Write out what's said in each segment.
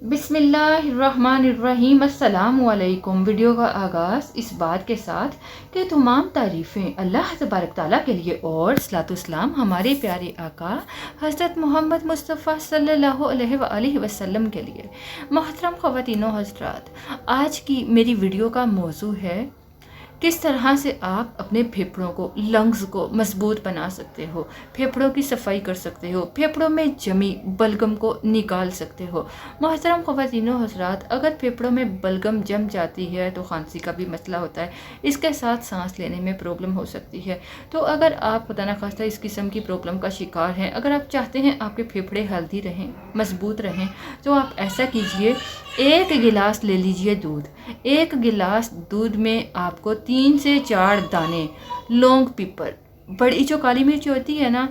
बिस्मिल्लाहिर्रहमानिर्रहीम। अस्सलामुअलैकुम। वीडियो का आगाज़ इस बात के साथ कि तमाम तारीफ़ें अल्लाह तबारक ताला के लिए और सलातुस्सलाम हमारे प्यारे आका हज़रत मोहम्मद मुस्तफ़ा सल्लल्लाहु अलैहि वसल्लम के लिए। मोहतरम ख़वातीनो हज़रात, आज की मेरी वीडियो का मौजू है किस तरह से आप अपने फेफड़ों को, लंग्स को मजबूत बना सकते हो, फेफड़ों की सफाई कर सकते हो, फेफड़ों में जमी बलगम को निकाल सकते हो। मोहतरम ख़वातीनो हज़रात, अगर फेफड़ों में बलगम जम जाती है तो खांसी का भी मसला होता है, इसके साथ सांस लेने में प्रॉब्लम हो सकती है। तो अगर आप खुदा न खास्ता इस किस्म की प्रॉब्लम का शिकार हैं, अगर आप चाहते हैं आपके फेफड़े हेल्दी रहें, मजबूत रहें, तो आप ऐसा कीजिए, एक गिलास ले लीजिए दूध। एक गिलास दूध में आपको 3 से 4 दाने लौंग पीपर, बड़ी जो काली मिर्च होती है ना,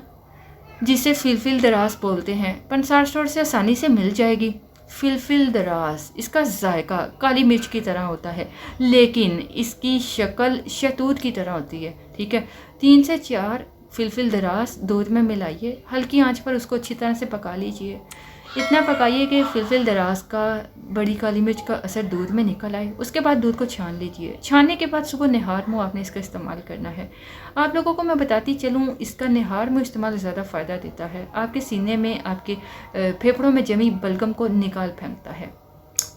जिसे फिलफिल दराज बोलते हैं, पंसार स्टोर से आसानी से मिल जाएगी। फिलफिल दराज, इसका जायका काली मिर्च की तरह होता है, लेकिन इसकी शक्ल शहतूत की तरह होती है। ठीक है, 3 से 4 फिलफिल दराज दूध में मिलाइए, हल्की आंच पर उसको अच्छी तरह से पका लीजिए। इतना पकाइए कि फिलफिल दराज का, बड़ी काली मिर्च का असर दूध में निकल आए। उसके बाद दूध को छान लीजिए। छानने के बाद सुबह निहार मुँह आपने इसका इस्तेमाल करना है। आप लोगों को मैं बताती चलूँ, इसका निहार मुँह इस्तेमाल ज़्यादा फ़ायदा देता है, आपके सीने में, आपके फेफड़ों में जमी बलगम को निकाल फेंकता है,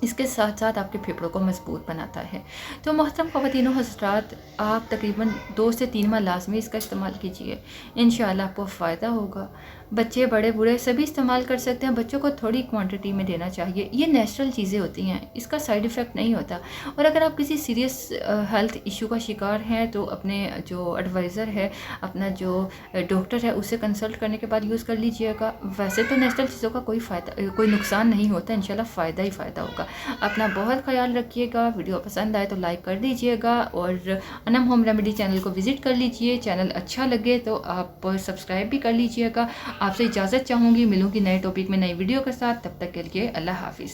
इसके साथ साथ आपके फेफड़ों को मजबूत बनाता है। तो मोहतरम ख़वातीनो हज़रात, आप तकरीबन 2 से 3 माह लाजमी इसका इस्तेमाल कीजिए, इंशाअल्लाह आपको फ़ायदा होगा। बच्चे, बड़े, बूढ़े सभी इस्तेमाल कर सकते हैं। बच्चों को थोड़ी क्वांटिटी में देना चाहिए। ये नेचुरल चीज़ें होती हैं, इसका साइड इफ़ेक्ट नहीं होता। और अगर आप किसी सीरियस हेल्थ इशू का शिकार हैं तो अपने जो एडवाइज़र है, अपना जो डॉक्टर है, उससे कंसल्ट करने के बाद यूज़ कर लीजिएगा। वैसे तो नेचुरल चीज़ों का कोई नुकसान नहीं होता, इंशाल्लाह फ़ायदा ही फ़ायदा होगा। अपना बहुत ख्याल रखिएगा। वीडियो पसंद आए तो लाइक कर दीजिएगा और अनम होम रेमेडी चैनल को विज़िट कर लीजिए। चैनल अच्छा लगे तो आप सब्सक्राइब भी कर लीजिएगा। आपसे इजाज़त चाहूँगी, मिलूँगी नए टॉपिक में नई वीडियो के साथ। तब तक के लिए अल्लाह हाफिज़।